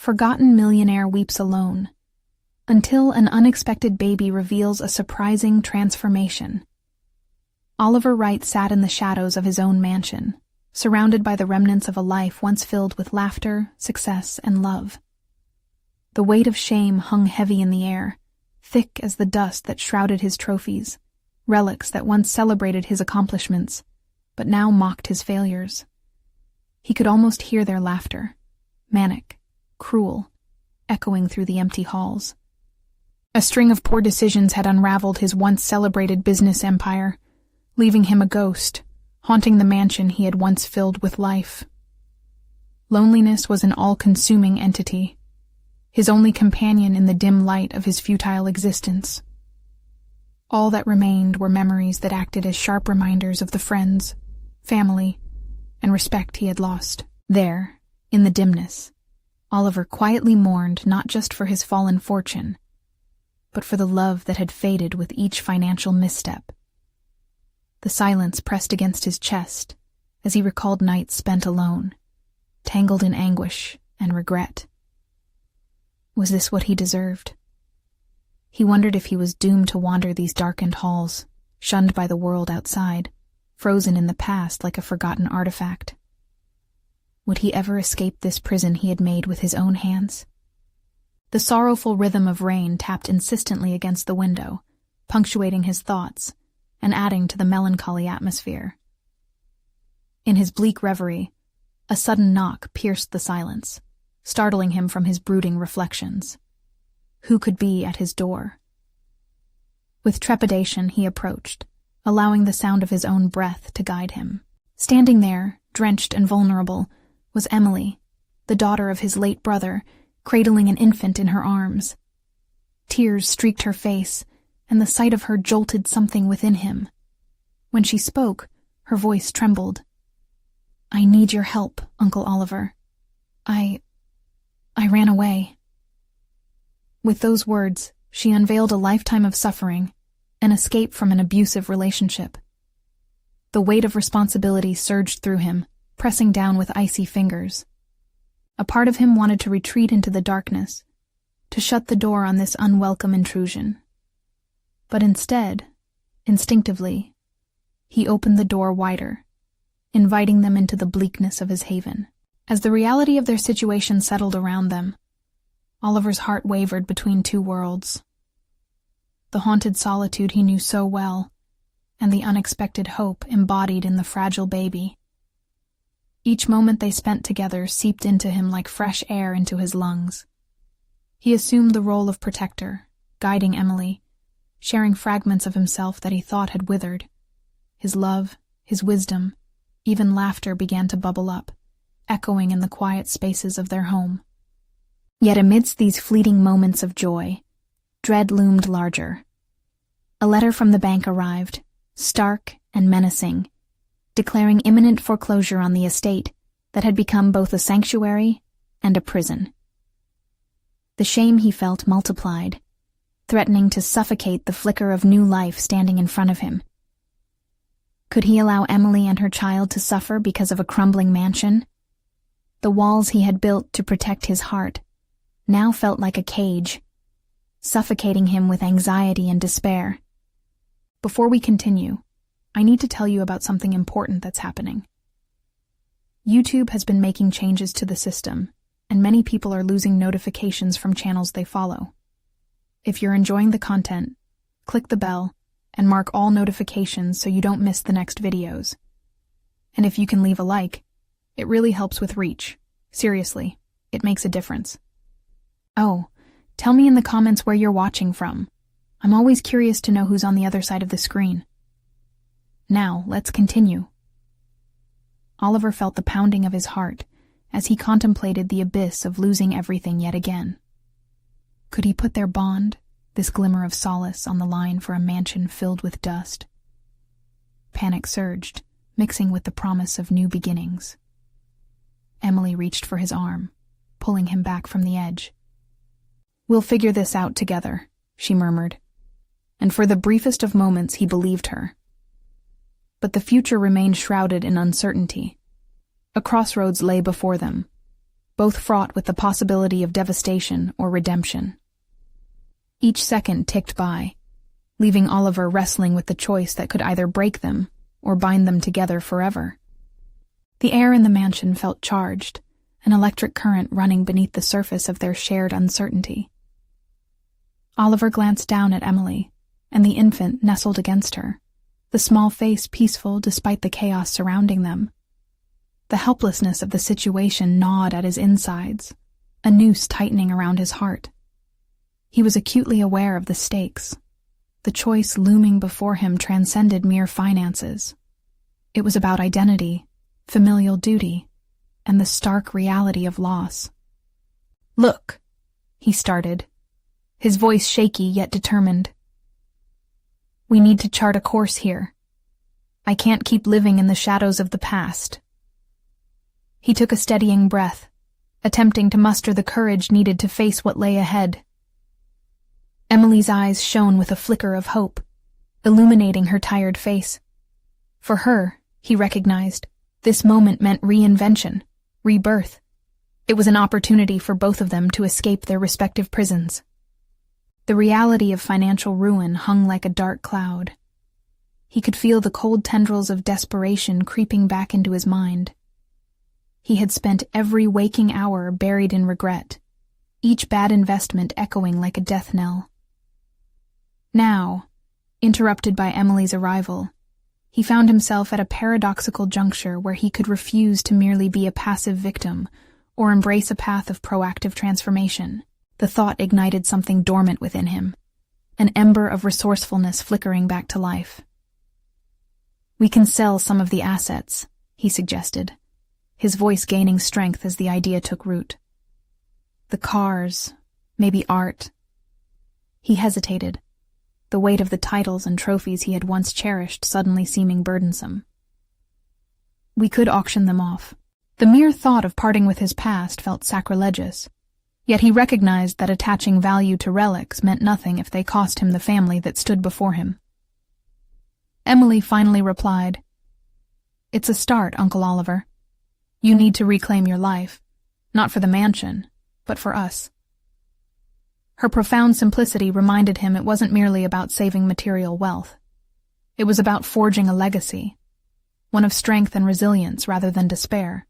forgotten millionaire weeps alone, until an unexpected baby reveals a surprising transformation. Oliver Wright sat in the shadows of his own mansion, surrounded by the remnants of a life once filled with laughter, success, and love. The weight of shame hung heavy in the air, thick as the dust that shrouded his trophies, relics that once celebrated his accomplishments, but now mocked his failures. He could almost hear their laughter, manic, cruel, echoing through the empty halls. A string of poor decisions had unraveled his once celebrated business empire, leaving him a ghost, haunting the mansion he had once filled with life. Loneliness was an all-consuming entity, his only companion in the dim light of his futile existence. All that remained were memories that acted as sharp reminders of the friends, family, and respect he had lost. There, in the dimness, Oliver quietly mourned not just for his fallen fortune, but for the love that had faded with each financial misstep. The silence pressed against his chest as he recalled nights spent alone, tangled in anguish and regret. Was this what he deserved? He wondered if he was doomed to wander these darkened halls, shunned by the world outside, frozen in the past like a forgotten artifact. Would he ever escape this prison he had made with his own hands? The sorrowful rhythm of rain tapped insistently against the window, punctuating his thoughts and adding to the melancholy atmosphere. In his bleak reverie, a sudden knock pierced the silence, startling him from his brooding reflections. Who could be at his door? With trepidation he approached, allowing the sound of his own breath to guide him. Standing there, drenched and vulnerable, was Emily, the daughter of his late brother, cradling an infant in her arms. Tears streaked her face, and the sight of her jolted something within him. When she spoke, her voice trembled. "I need your help, Uncle Oliver. I ran away." With those words, she unveiled a lifetime of suffering, an escape from an abusive relationship. The weight of responsibility surged through him, pressing down with icy fingers. A part of him wanted to retreat into the darkness, to shut the door on this unwelcome intrusion. But instead, instinctively, he opened the door wider, inviting them into the bleakness of his haven. As the reality of their situation settled around them, Oliver's heart wavered between two worlds. The haunted solitude he knew so well, and the unexpected hope embodied in the fragile baby. Each moment they spent together seeped into him like fresh air into his lungs. He assumed the role of protector, guiding Emily, sharing fragments of himself that he thought had withered. His love, his wisdom, even laughter began to bubble up, echoing in the quiet spaces of their home. Yet amidst these fleeting moments of joy, dread loomed larger. A letter from the bank arrived, stark and menacing, declaring imminent foreclosure on the estate that had become both a sanctuary and a prison. The shame he felt multiplied, threatening to suffocate the flicker of new life standing in front of him. Could he allow Emily and her child to suffer because of a crumbling mansion? The walls he had built to protect his heart now felt like a cage, suffocating him with anxiety and despair. Before we continue, I need to tell you about something important that's happening. YouTube has been making changes to the system, and many people are losing notifications from channels they follow. If you're enjoying the content, click the bell and mark all notifications so you don't miss the next videos. And if you can leave a like, it really helps with reach. Seriously, it makes a difference. Oh, tell me in the comments where you're watching from. I'm always curious to know who's on the other side of the screen. Now, let's continue. Oliver felt the pounding of his heart as he contemplated the abyss of losing everything yet again. Could he put their bond, this glimmer of solace, on the line for a mansion filled with dust? Panic surged, mixing with the promise of new beginnings. Emily reached for his arm, pulling him back from the edge. "We'll figure this out together," she murmured, and for the briefest of moments he believed her. But the future remained shrouded in uncertainty. A crossroads lay before them, both fraught with the possibility of devastation or redemption. Each second ticked by, leaving Oliver wrestling with the choice that could either break them or bind them together forever. The air in the mansion felt charged, an electric current running beneath the surface of their shared uncertainty. Oliver glanced down at Emily, and the infant nestled against her, the small face peaceful despite the chaos surrounding them. The helplessness of the situation gnawed at his insides, a noose tightening around his heart. He was acutely aware of the stakes. The choice looming before him transcended mere finances. It was about identity, familial duty, and the stark reality of loss. "Look," he started, his voice shaky yet determined. "We need to chart a course here. I can't keep living in the shadows of the past." He took a steadying breath, attempting to muster the courage needed to face what lay ahead. Emily's eyes shone with a flicker of hope, illuminating her tired face. For her, he recognized, this moment meant reinvention, rebirth. It was an opportunity for both of them to escape their respective prisons. The reality of financial ruin hung like a dark cloud. He could feel the cold tendrils of desperation creeping back into his mind. He had spent every waking hour buried in regret, each bad investment echoing like a death knell. Now, interrupted by Emily's arrival, he found himself at a paradoxical juncture where he could refuse to merely be a passive victim or embrace a path of proactive transformation. The thought ignited something dormant within him, an ember of resourcefulness flickering back to life. "We can sell some of the assets," he suggested, his voice gaining strength as the idea took root. "The cars, maybe art." He hesitated, the weight of the titles and trophies he had once cherished suddenly seeming burdensome. "We could auction them off." The mere thought of parting with his past felt sacrilegious, yet he recognized that attaching value to relics meant nothing if they cost him the family that stood before him. Emily finally replied, "It's a start, Uncle Oliver. You need to reclaim your life, not for the mansion, but for us." Her profound simplicity reminded him it wasn't merely about saving material wealth. It was about forging a legacy, one of strength and resilience rather than despair.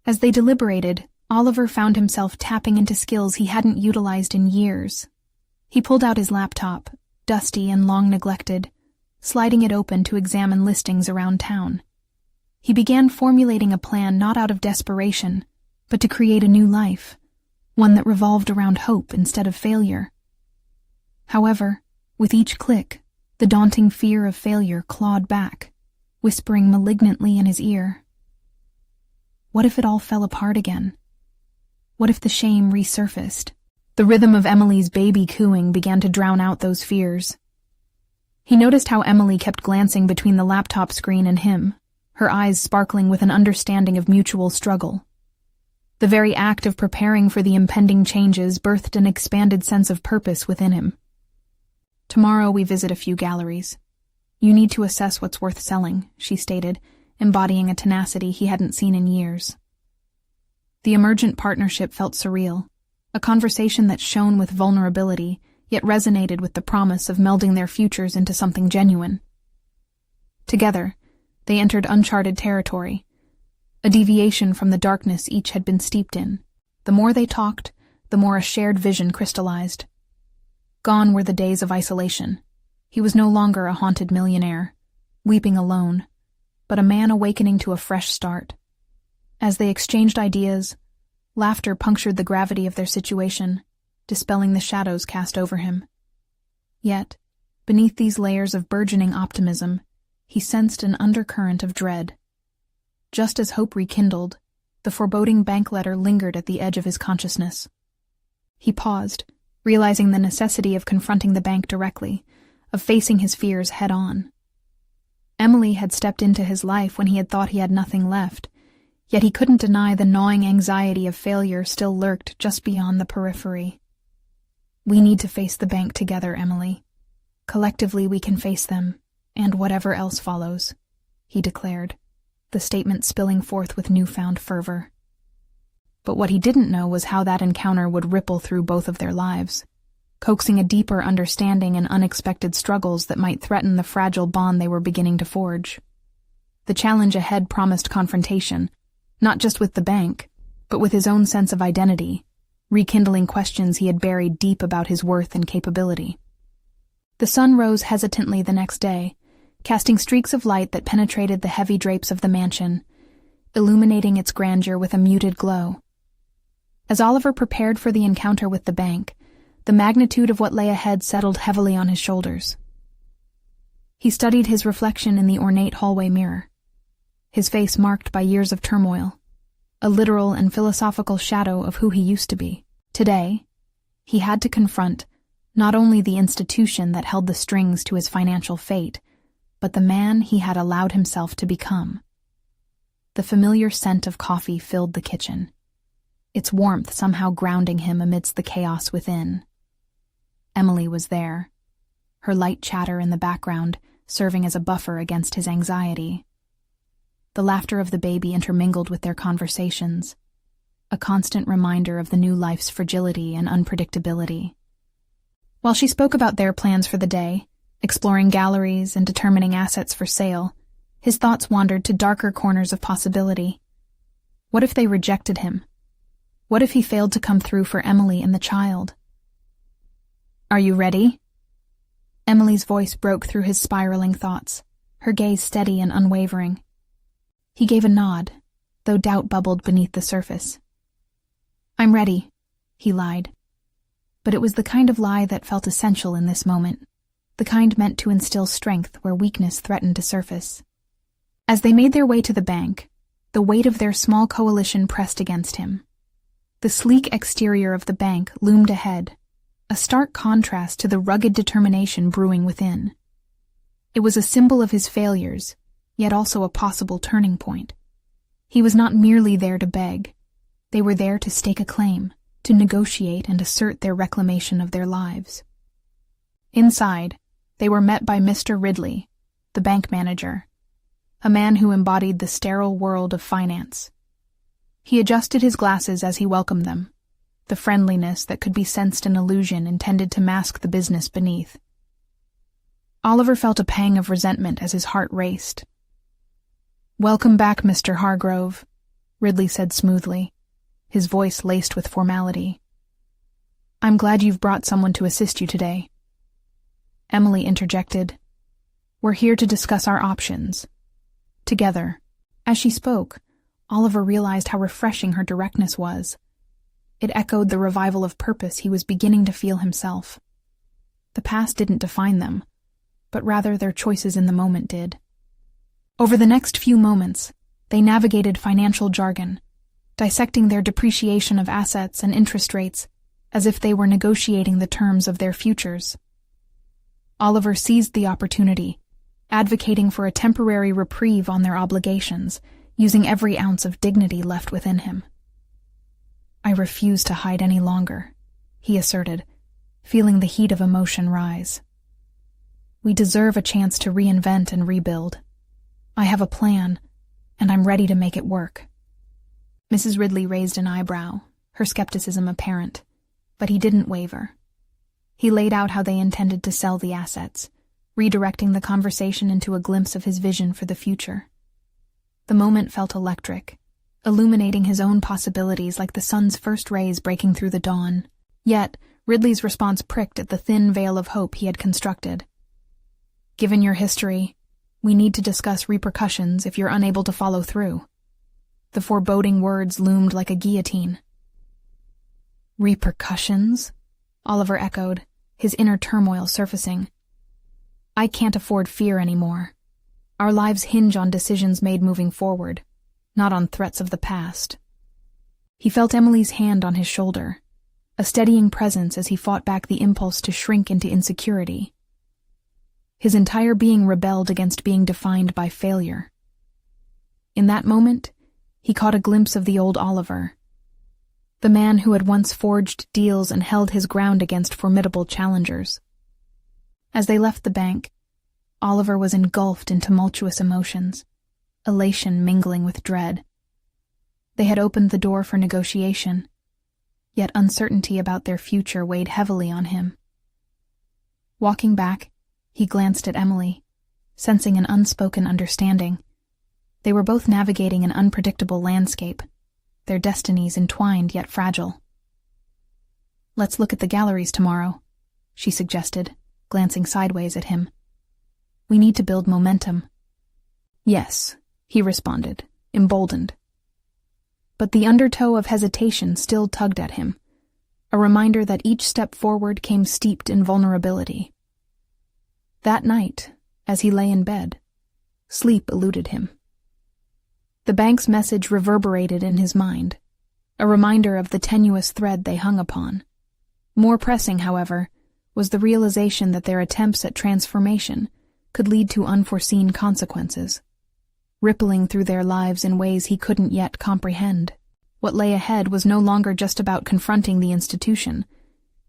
As they deliberated, Oliver found himself tapping into skills he hadn't utilized in years. He pulled out his laptop, dusty and long neglected, sliding it open to examine listings around town. He began formulating a plan not out of desperation, but to create a new life, one that revolved around hope instead of failure. However, with each click, the daunting fear of failure clawed back, whispering malignantly in his ear. What if it all fell apart again? What if the shame resurfaced? The rhythm of Emily's baby cooing began to drown out those fears. He noticed how Emily kept glancing between the laptop screen and him, her eyes sparkling with an understanding of mutual struggle. The very act of preparing for the impending changes birthed an expanded sense of purpose within him. "Tomorrow we visit a few galleries. You need to assess what's worth selling," she stated, embodying a tenacity he hadn't seen in years. The emergent partnership felt surreal, a conversation that shone with vulnerability, yet resonated with the promise of melding their futures into something genuine. Together, they entered uncharted territory, a deviation from the darkness each had been steeped in. The more they talked, the more a shared vision crystallized. Gone were the days of isolation. He was no longer a haunted millionaire, weeping alone, but a man awakening to a fresh start. As they exchanged ideas, laughter punctured the gravity of their situation, dispelling the shadows cast over him. Yet, beneath these layers of burgeoning optimism, he sensed an undercurrent of dread. Just as hope rekindled, the foreboding bank letter lingered at the edge of his consciousness. He paused, realizing the necessity of confronting the bank directly, of facing his fears head-on. Emily had stepped into his life when he had thought he had nothing left, yet he couldn't deny the gnawing anxiety of failure still lurked just beyond the periphery. "We need to face the bank together, Emily. Collectively we can face them, and whatever else follows," he declared, the statement spilling forth with newfound fervor. But what he didn't know was how that encounter would ripple through both of their lives, coaxing a deeper understanding and unexpected struggles that might threaten the fragile bond they were beginning to forge. The challenge ahead promised confrontation, not just with the bank, but with his own sense of identity, rekindling questions he had buried deep about his worth and capability. The sun rose hesitantly the next day, casting streaks of light that penetrated the heavy drapes of the mansion, illuminating its grandeur with a muted glow. As Oliver prepared for the encounter with the bank, the magnitude of what lay ahead settled heavily on his shoulders. He studied his reflection in the ornate hallway mirror, his face marked by years of turmoil, a literal and philosophical shadow of who he used to be. Today, he had to confront not only the institution that held the strings to his financial fate, but the man he had allowed himself to become. The familiar scent of coffee filled the kitchen, its warmth somehow grounding him amidst the chaos within. Emily was there, her light chatter in the background serving as a buffer against his anxiety. The laughter of the baby intermingled with their conversations, a constant reminder of the new life's fragility and unpredictability. While she spoke about their plans for the day, exploring galleries and determining assets for sale, his thoughts wandered to darker corners of possibility. What if they rejected him? What if he failed to come through for Emily and the child? "Are you ready?" Emily's voice broke through his spiraling thoughts, her gaze steady and unwavering. He gave a nod, though doubt bubbled beneath the surface. "I'm ready," he lied. But it was the kind of lie that felt essential in this moment, the kind meant to instill strength where weakness threatened to surface. As they made their way to the bank, the weight of their small coalition pressed against him. The sleek exterior of the bank loomed ahead, a stark contrast to the rugged determination brewing within. It was a symbol of his failures, yet also a possible turning point. He was not merely there to beg. They were there to stake a claim, to negotiate and assert their reclamation of their lives. Inside, they were met by Mr. Ridley, the bank manager, a man who embodied the sterile world of finance. He adjusted his glasses as he welcomed them, the friendliness that could be sensed an illusion intended to mask the business beneath. Oliver felt a pang of resentment as his heart raced. "Welcome back, Mr. Hargrove," Ridley said smoothly, his voice laced with formality. "I'm glad you've brought someone to assist you today." Emily interjected, "We're here to discuss our options." Together. As she spoke, Oliver realized how refreshing her directness was. It echoed the revival of purpose he was beginning to feel himself. The past didn't define them, but rather their choices in the moment did. Over the next few moments, they navigated financial jargon, dissecting their depreciation of assets and interest rates as if they were negotiating the terms of their futures. Oliver seized the opportunity, advocating for a temporary reprieve on their obligations, using every ounce of dignity left within him. "I refuse to hide any longer," he asserted, feeling the heat of emotion rise. "We deserve a chance to reinvent and rebuild. I have a plan, and I'm ready to make it work." Mrs. Ridley raised an eyebrow, her skepticism apparent, but he didn't waver. He laid out how they intended to sell the assets, redirecting the conversation into a glimpse of his vision for the future. The moment felt electric, illuminating his own possibilities like the sun's first rays breaking through the dawn. Yet, Ridley's response pricked at the thin veil of hope he had constructed. "Given your history, we need to discuss repercussions if you're unable to follow through." The foreboding words loomed like a guillotine. "Repercussions?" Oliver echoed, his inner turmoil surfacing. "I can't afford fear anymore. Our lives hinge on decisions made moving forward, not on threats of the past." He felt Emily's hand on his shoulder, a steadying presence as he fought back the impulse to shrink into insecurity. His entire being rebelled against being defined by failure. In that moment, he caught a glimpse of the old Oliver, the man who had once forged deals and held his ground against formidable challengers. As they left the bank, Oliver was engulfed in tumultuous emotions, elation mingling with dread. They had opened the door for negotiation, yet uncertainty about their future weighed heavily on him. Walking back, he glanced at Emily, sensing an unspoken understanding. They were both navigating an unpredictable landscape, their destinies entwined yet fragile. "Let's look at the galleries tomorrow," she suggested, glancing sideways at him. "We need to build momentum." "Yes," he responded, emboldened. But the undertow of hesitation still tugged at him, a reminder that each step forward came steeped in vulnerability. That night, as he lay in bed, sleep eluded him. The bank's message reverberated in his mind, a reminder of the tenuous thread they hung upon. More pressing, however, was the realization that their attempts at transformation could lead to unforeseen consequences, rippling through their lives in ways he couldn't yet comprehend. What lay ahead was no longer just about confronting the institution.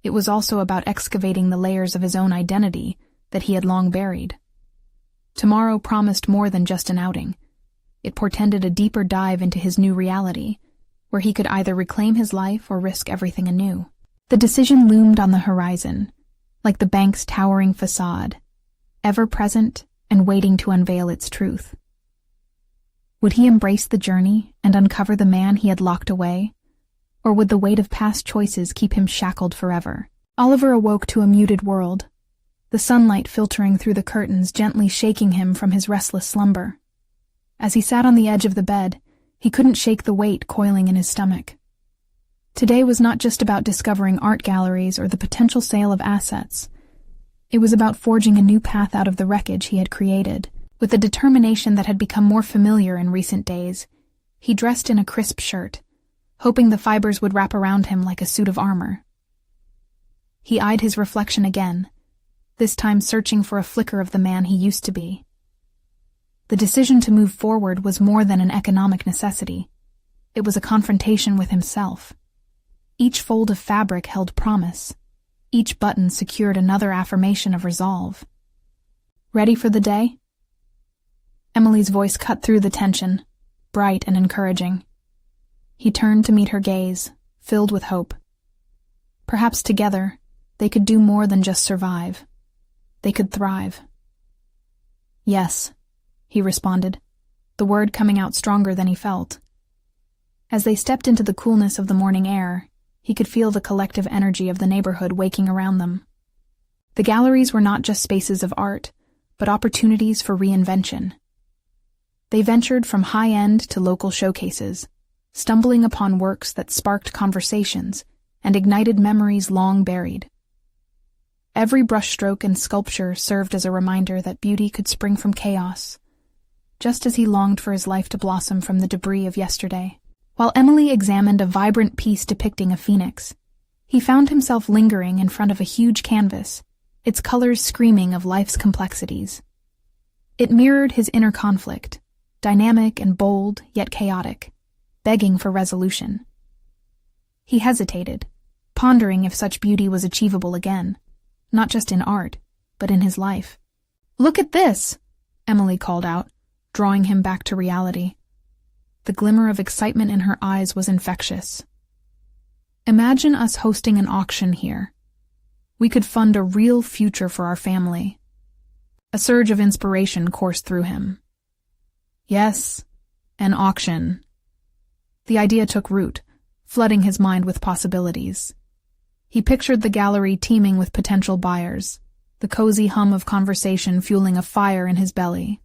It was also about excavating the layers of his own identity that he had long buried. Tomorrow promised more than just an outing. It portended a deeper dive into his new reality, where he could either reclaim his life or risk everything anew. The decision loomed on the horizon, like the bank's towering facade, ever present and waiting to unveil its truth. Would he embrace the journey and uncover the man he had locked away, or would the weight of past choices keep him shackled forever? Oliver awoke to a muted world, the sunlight filtering through the curtains gently shaking him from his restless slumber. As he sat on the edge of the bed, he couldn't shake the weight coiling in his stomach. Today was not just about discovering art galleries or the potential sale of assets. It was about forging a new path out of the wreckage he had created. With a determination that had become more familiar in recent days, he dressed in a crisp shirt, hoping the fibers would wrap around him like a suit of armor. He eyed his reflection again, this time searching for a flicker of the man he used to be. The decision to move forward was more than an economic necessity. It was a confrontation with himself. Each fold of fabric held promise. Each button secured another affirmation of resolve. "Ready for the day?" Emily's voice cut through the tension, bright and encouraging. He turned to meet her gaze, filled with hope. Perhaps together, they could do more than just survive. They could thrive. "Yes," he responded, the word coming out stronger than he felt. As they stepped into the coolness of the morning air, he could feel the collective energy of the neighborhood waking around them. The galleries were not just spaces of art, but opportunities for reinvention. They ventured from high-end to local showcases, stumbling upon works that sparked conversations and ignited memories long buried. Every brushstroke and sculpture served as a reminder that beauty could spring from chaos, just as he longed for his life to blossom from the debris of yesterday. While Emily examined a vibrant piece depicting a phoenix, he found himself lingering in front of a huge canvas, its colors screaming of life's complexities. It mirrored his inner conflict, dynamic and bold, yet chaotic, begging for resolution. He hesitated, pondering if such beauty was achievable again, not just in art, but in his life. "Look at this!" Emily called out, drawing him back to reality. The glimmer of excitement in her eyes was infectious. "Imagine us hosting an auction here. We could fund a real future for our family." A surge of inspiration coursed through him. Yes, an auction. The idea took root, flooding his mind with possibilities. He pictured the gallery teeming with potential buyers, the cozy hum of conversation fueling a fire in his belly.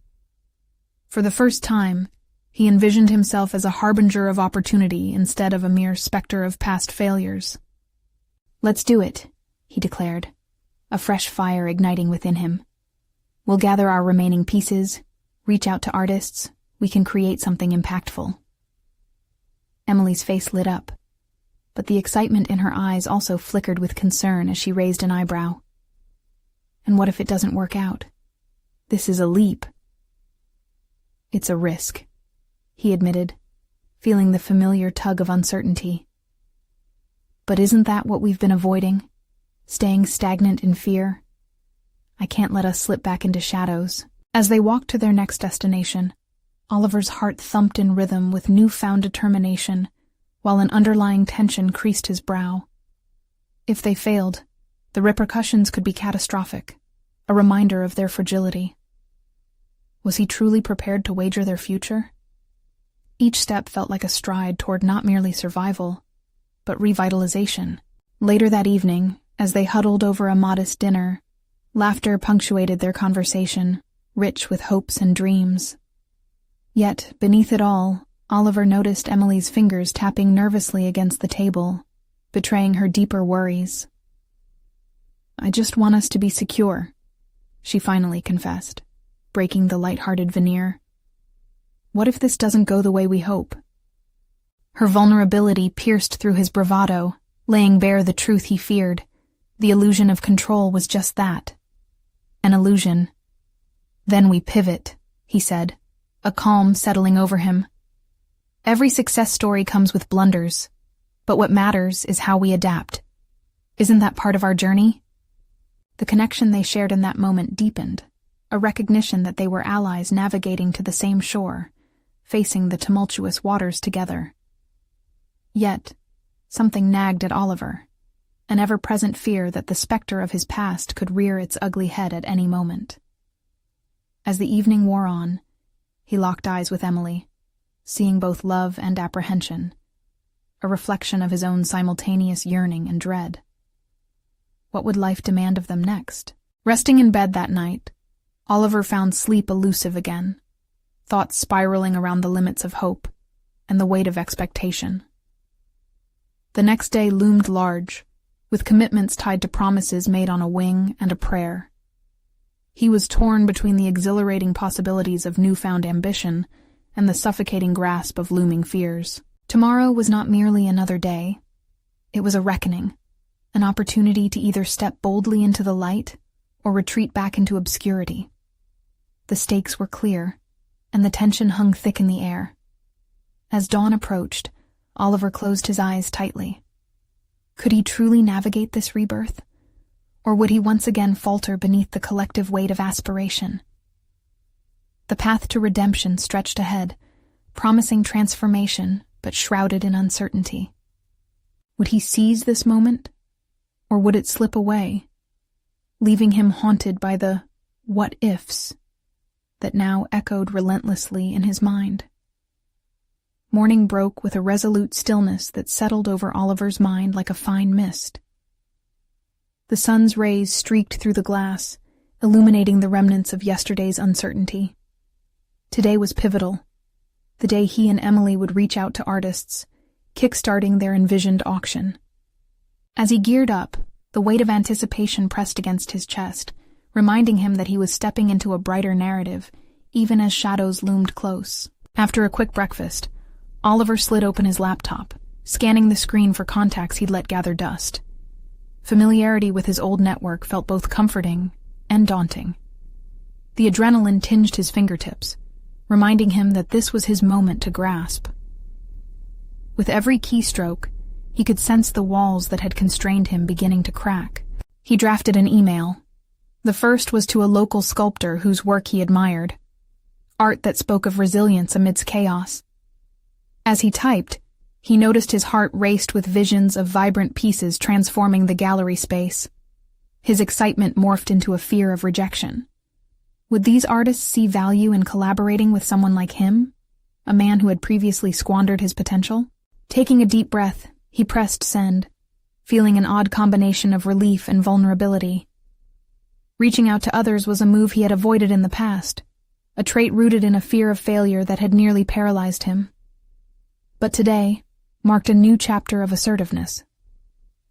For the first time, he envisioned himself as a harbinger of opportunity instead of a mere specter of past failures. "Let's do it," he declared, a fresh fire igniting within him. "We'll gather our remaining pieces, reach out to artists. We can create something impactful." Emily's face lit up, but the excitement in her eyes also flickered with concern as she raised an eyebrow. "And what if it doesn't work out? This is a leap." "It's a risk," he admitted, feeling the familiar tug of uncertainty. "But isn't that what we've been avoiding? Staying stagnant in fear? I can't let us slip back into shadows." As they walked to their next destination, Oliver's heart thumped in rhythm with newfound determination, while an underlying tension creased his brow. If they failed, the repercussions could be catastrophic, a reminder of their fragility. Was he truly prepared to wager their future? Each step felt like a stride toward not merely survival, but revitalization. Later that evening, as they huddled over a modest dinner, laughter punctuated their conversation, rich with hopes and dreams. Yet, beneath it all, Oliver noticed Emily's fingers tapping nervously against the table, betraying her deeper worries. "I just want us to be secure," she finally confessed, breaking the light-hearted veneer. "What if this doesn't go the way we hope?" Her vulnerability pierced through his bravado, laying bare the truth he feared. The illusion of control was just that. An illusion. "Then we pivot," he said, a calm settling over him. "Every success story comes with blunders, but what matters is how we adapt. Isn't that part of our journey?" The connection they shared in that moment deepened, a recognition that they were allies navigating to the same shore, facing the tumultuous waters together. Yet, something nagged at Oliver, an ever-present fear that the specter of his past could rear its ugly head at any moment. As the evening wore on, he locked eyes with Emily, seeing both love and apprehension, a reflection of his own simultaneous yearning and dread. What would life demand of them next? Resting in bed that night, Oliver found sleep elusive again, thoughts spiraling around the limits of hope and the weight of expectation. The next day loomed large, with commitments tied to promises made on a wing and a prayer. He was torn between the exhilarating possibilities of newfound ambition and the suffocating grasp of looming fears. Tomorrow was not merely another day. It was a reckoning, an opportunity to either step boldly into the light or retreat back into obscurity. The stakes were clear, and the tension hung thick in the air. As dawn approached, Oliver closed his eyes tightly. Could he truly navigate this rebirth? Or would he once again falter beneath the collective weight of aspiration? The path to redemption stretched ahead, promising transformation, but shrouded in uncertainty. Would he seize this moment? Or would it slip away, leaving him haunted by the what-ifs that now echoed relentlessly in his mind? Morning broke with a resolute stillness that settled over Oliver's mind like a fine mist. The sun's rays streaked through the glass, illuminating the remnants of yesterday's uncertainty. Today was pivotal, the day he and Emily would reach out to artists, kickstarting their envisioned auction. As he geared up, the weight of anticipation pressed against his chest, reminding him that he was stepping into a brighter narrative, even as shadows loomed close. After a quick breakfast, Oliver slid open his laptop, scanning the screen for contacts he'd let gather dust. Familiarity with his old network felt both comforting and daunting. The adrenaline tinged his fingertips, reminding him that this was his moment to grasp. With every keystroke, he could sense the walls that had constrained him beginning to crack. He drafted an email. The first was to a local sculptor whose work he admired, art that spoke of resilience amidst chaos. As he typed, he noticed his heart raced with visions of vibrant pieces transforming the gallery space. His excitement morphed into a fear of rejection. Would these artists see value in collaborating with someone like him, a man who had previously squandered his potential? Taking a deep breath, he pressed send, feeling an odd combination of relief and vulnerability. Reaching out to others was a move he had avoided in the past, a trait rooted in a fear of failure that had nearly paralyzed him. But today marked a new chapter of assertiveness.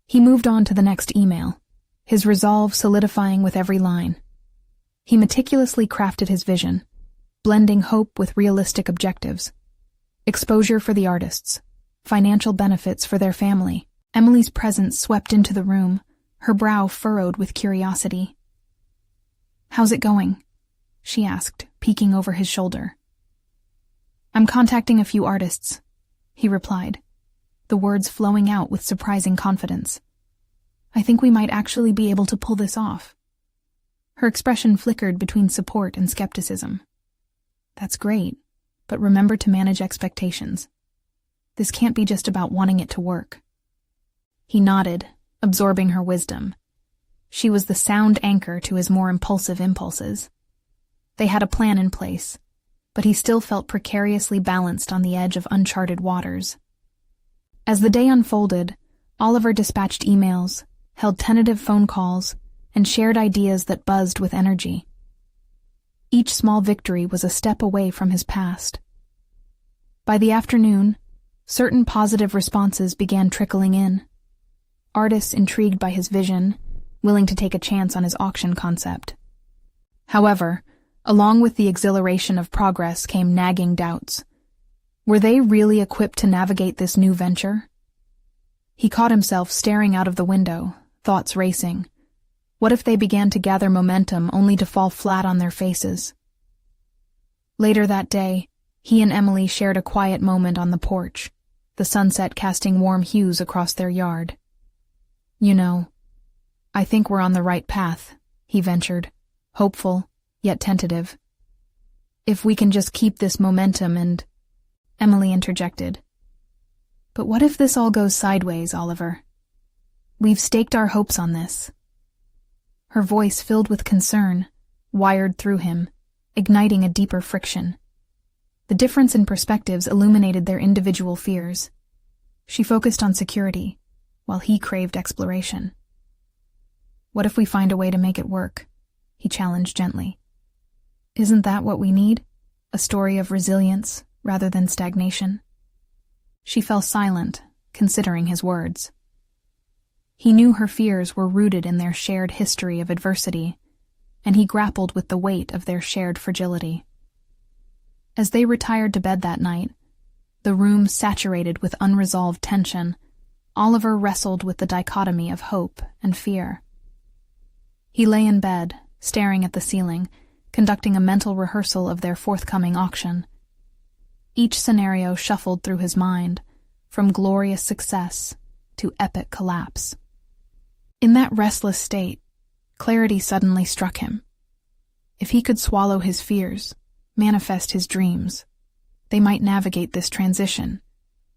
He moved on to the next email, his resolve solidifying with every line. He meticulously crafted his vision, blending hope with realistic objectives. Exposure for the artists, financial benefits for their family. Emily's presence swept into the room, her brow furrowed with curiosity. "How's it going?" she asked, peeking over his shoulder. "I'm contacting a few artists," he replied, the words flowing out with surprising confidence. "I think we might actually be able to pull this off." Her expression flickered between support and skepticism. "That's great. but remember to manage expectations. This can't be just about wanting it to work." He nodded, absorbing her wisdom. She was the sound anchor to his more impulsive impulses. They had a plan in place, but he still felt precariously balanced on the edge of uncharted waters. As the day unfolded, Oliver dispatched emails, held tentative phone calls, and shared ideas that buzzed with energy. Each small victory was a step away from his past. By the afternoon, certain positive responses began trickling in. Artists intrigued by his vision, willing to take a chance on his auction concept. However, along with the exhilaration of progress came nagging doubts. Were they really equipped to navigate this new venture? He caught himself staring out of the window, thoughts racing. What if they began to gather momentum only to fall flat on their faces? Later that day, he and Emily shared a quiet moment on the porch, the sunset casting warm hues across their yard. "You know, I think we're on the right path," he ventured, hopeful, yet tentative. "If we can just keep this momentum and—" Emily interjected. "But what if this all goes sideways, Oliver? We've staked our hopes on this." Her voice filled with concern, wired through him, igniting a deeper friction. The difference in perspectives illuminated their individual fears. She focused on security, while he craved exploration. "What if we find a way to make it work?" he challenged gently. "Isn't that what we need? A story of resilience rather than stagnation?" She fell silent, considering his words. He knew her fears were rooted in their shared history of adversity, and he grappled with the weight of their shared fragility. As they retired to bed that night, the room saturated with unresolved tension, Oliver wrestled with the dichotomy of hope and fear. He lay in bed, staring at the ceiling, conducting a mental rehearsal of their forthcoming auction. Each scenario shuffled through his mind, from glorious success to epic collapse. In that restless state, clarity suddenly struck him. If he could swallow his fears, manifest his dreams, they might navigate this transition,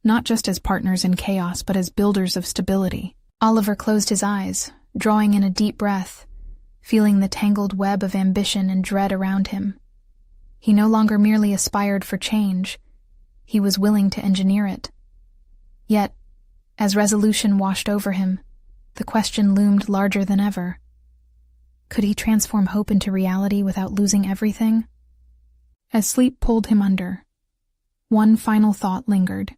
not just as partners in chaos, but as builders of stability. Oliver closed his eyes, drawing in a deep breath, feeling the tangled web of ambition and dread around him. He no longer merely aspired for change, he was willing to engineer it. Yet, as resolution washed over him, the question loomed larger than ever. Could he transform hope into reality without losing everything? As sleep pulled him under, one final thought lingered.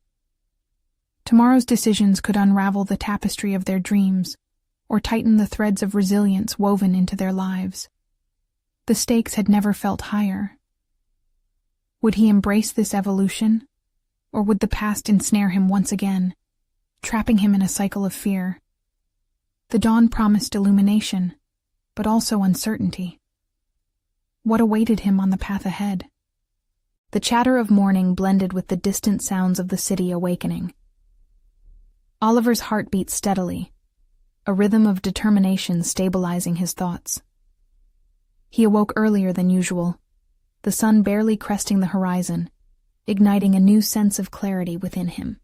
Tomorrow's decisions could unravel the tapestry of their dreams, or tighten the threads of resilience woven into their lives. The stakes had never felt higher. Would he embrace this evolution, or would the past ensnare him once again, trapping him in a cycle of fear? The dawn promised illumination, but also uncertainty. What awaited him on the path ahead? The chatter of morning blended with the distant sounds of the city awakening. Oliver's heart beat steadily, a rhythm of determination stabilizing his thoughts. He awoke earlier than usual, the sun barely cresting the horizon, igniting a new sense of clarity within him.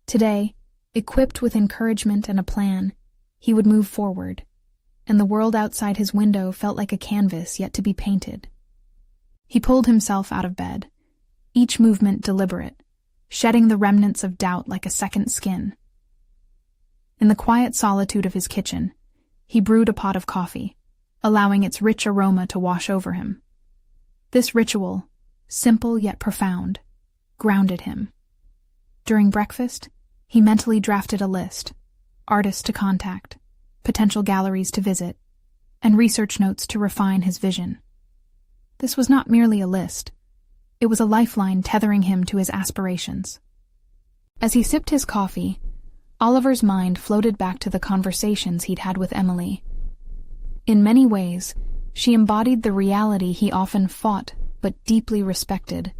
Today, equipped with encouragement and a plan, he would move forward, and the world outside his window felt like a canvas yet to be painted. He pulled himself out of bed, each movement deliberate, shedding the remnants of doubt like a second skin. In the quiet solitude of his kitchen, he brewed a pot of coffee, allowing its rich aroma to wash over him. This ritual, simple yet profound, grounded him. During breakfast, he mentally drafted a list: artists to contact, potential galleries to visit, and research notes to refine his vision. This was not merely a list. It was a lifeline tethering him to his aspirations. As he sipped his coffee, Oliver's mind floated back to the conversations he'd had with Emily. In many ways, she embodied the reality he often fought but deeply respected: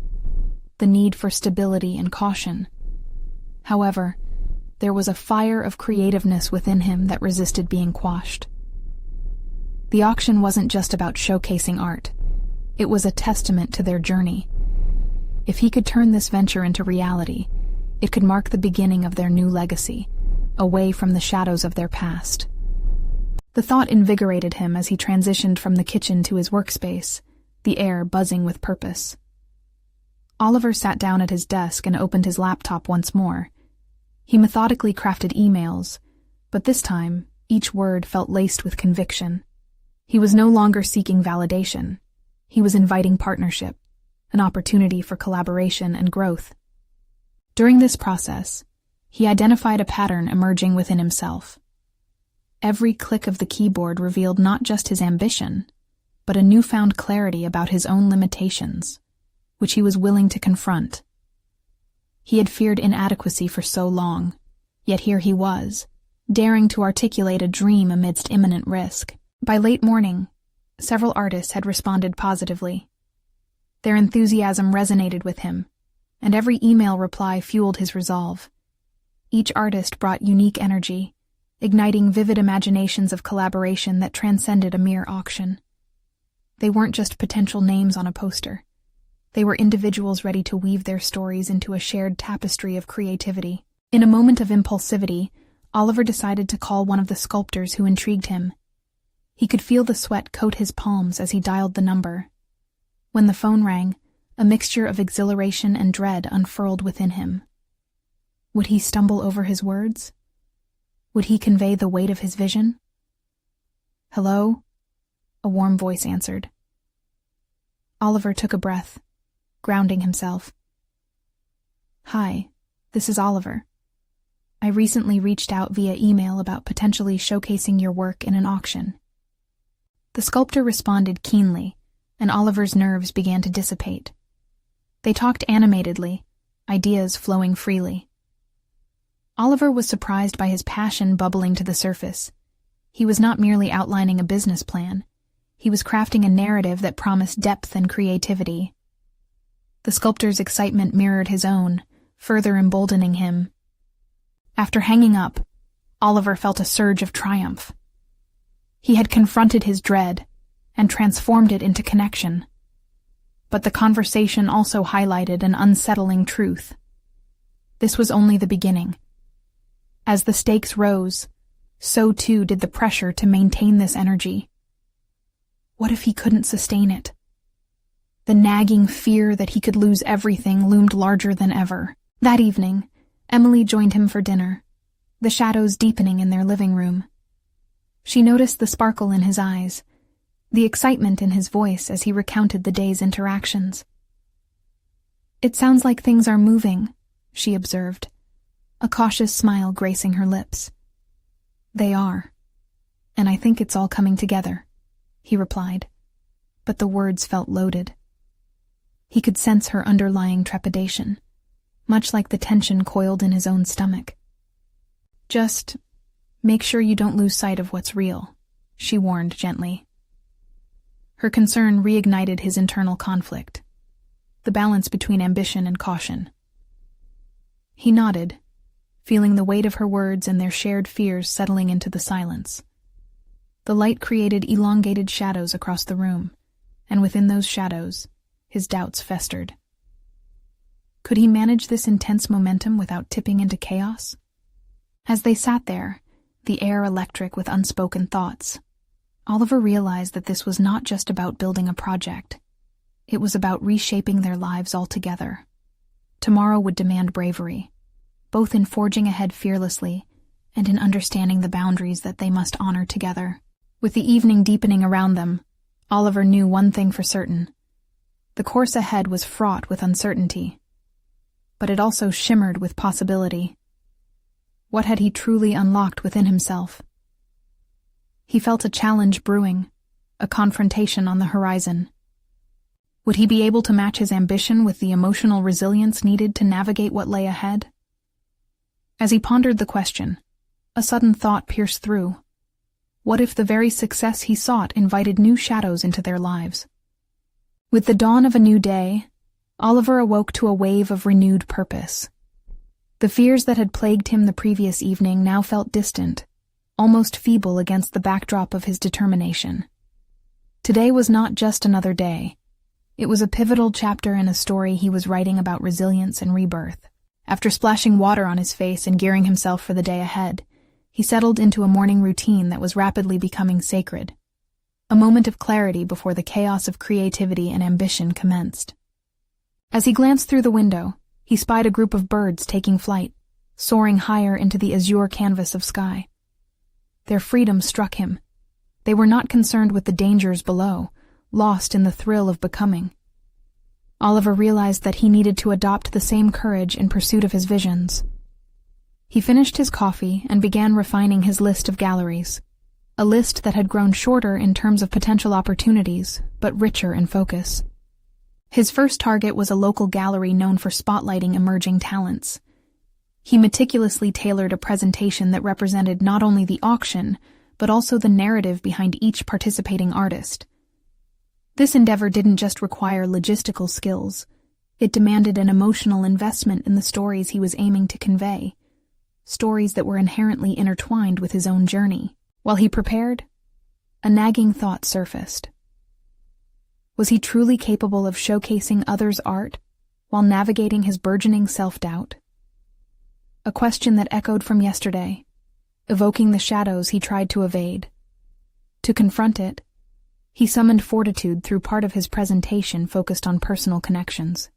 the need for stability and caution. However, there was a fire of creativeness within him that resisted being quashed. The auction wasn't just about showcasing art. It was a testament to their journey. If he could turn this venture into reality, it could mark the beginning of their new legacy, away from the shadows of their past. The thought invigorated him as he transitioned from the kitchen to his workspace, the air buzzing with purpose. Oliver sat down at his desk and opened his laptop once more. He methodically crafted emails, but this time, each word felt laced with conviction. He was no longer seeking validation. He was inviting partnership, an opportunity for collaboration and growth. During this process, he identified a pattern emerging within himself. Every click of the keyboard revealed not just his ambition, but a newfound clarity about his own limitations, which he was willing to confront. He had feared inadequacy for so long, yet here he was, daring to articulate a dream amidst imminent risk. By late morning, several artists had responded positively. Their enthusiasm resonated with him, and every email reply fueled his resolve. Each artist brought unique energy, igniting vivid imaginations of collaboration that transcended a mere auction. They weren't just potential names on a poster. They were individuals ready to weave their stories into a shared tapestry of creativity. In a moment of impulsivity, Oliver decided to call one of the sculptors who intrigued him. He could feel the sweat coat his palms as he dialed the number. When the phone rang, a mixture of exhilaration and dread unfurled within him. Would he stumble over his words? Would he convey the weight of his vision? "Hello?" a warm voice answered. Oliver took a breath, grounding himself. "Hi, this is Oliver. I recently reached out via email about potentially showcasing your work in an auction." The sculptor responded keenly, and Oliver's nerves began to dissipate. They talked animatedly, ideas flowing freely. Oliver was surprised by his passion bubbling to the surface. He was not merely outlining a business plan. He was crafting a narrative that promised depth and creativity. The sculptor's excitement mirrored his own, further emboldening him. After hanging up, Oliver felt a surge of triumph. He had confronted his dread and transformed it into connection. But the conversation also highlighted an unsettling truth. This was only the beginning. As the stakes rose, so too did the pressure to maintain this energy. What if he couldn't sustain it? The nagging fear that he could lose everything loomed larger than ever. That evening, Emily joined him for dinner, the shadows deepening in their living room. She noticed the sparkle in his eyes, the excitement in his voice as he recounted the day's interactions. "It sounds like things are moving," she observed, a cautious smile gracing her lips. "They are, and I think it's all coming together," he replied, but the words felt loaded. He could sense her underlying trepidation, much like the tension coiled in his own stomach. "Just make sure you don't lose sight of what's real," she warned gently. Her concern reignited his internal conflict, the balance between ambition and caution. He nodded, feeling the weight of her words and their shared fears settling into the silence. The light created elongated shadows across the room, and within those shadows, his doubts festered. Could he manage this intense momentum without tipping into chaos? As they sat there, the air electric with unspoken thoughts, Oliver realized that this was not just about building a project. It was about reshaping their lives altogether. Tomorrow would demand bravery, both in forging ahead fearlessly and in understanding the boundaries that they must honor together. With the evening deepening around them, Oliver knew one thing for certain. The course ahead was fraught with uncertainty, but it also shimmered with possibility. What had he truly unlocked within himself? He felt a challenge brewing, a confrontation on the horizon. Would he be able to match his ambition with the emotional resilience needed to navigate what lay ahead? As he pondered the question, a sudden thought pierced through. What if the very success he sought invited new shadows into their lives? With the dawn of a new day, Oliver awoke to a wave of renewed purpose. The fears that had plagued him the previous evening now felt distant, almost feeble against the backdrop of his determination. Today was not just another day. It was a pivotal chapter in a story he was writing about resilience and rebirth. After splashing water on his face and gearing himself for the day ahead, he settled into a morning routine that was rapidly becoming sacred. A moment of clarity before the chaos of creativity and ambition commenced. As he glanced through the window, he spied a group of birds taking flight, soaring higher into the azure canvas of sky. Their freedom struck him. They were not concerned with the dangers below, lost in the thrill of becoming. Oliver realized that he needed to adopt the same courage in pursuit of his visions. He finished his coffee and began refining his list of galleries, a list that had grown shorter in terms of potential opportunities, but richer in focus. His first target was a local gallery known for spotlighting emerging talents. He meticulously tailored a presentation that represented not only the auction, but also the narrative behind each participating artist. This endeavor didn't just require logistical skills. It demanded an emotional investment in the stories he was aiming to convey, stories that were inherently intertwined with his own journey. While he prepared, a nagging thought surfaced. Was he truly capable of showcasing others' art while navigating his burgeoning self-doubt? A question that echoed from yesterday, evoking the shadows he tried to evade. To confront it, he summoned fortitude through part of his presentation focused on personal connections.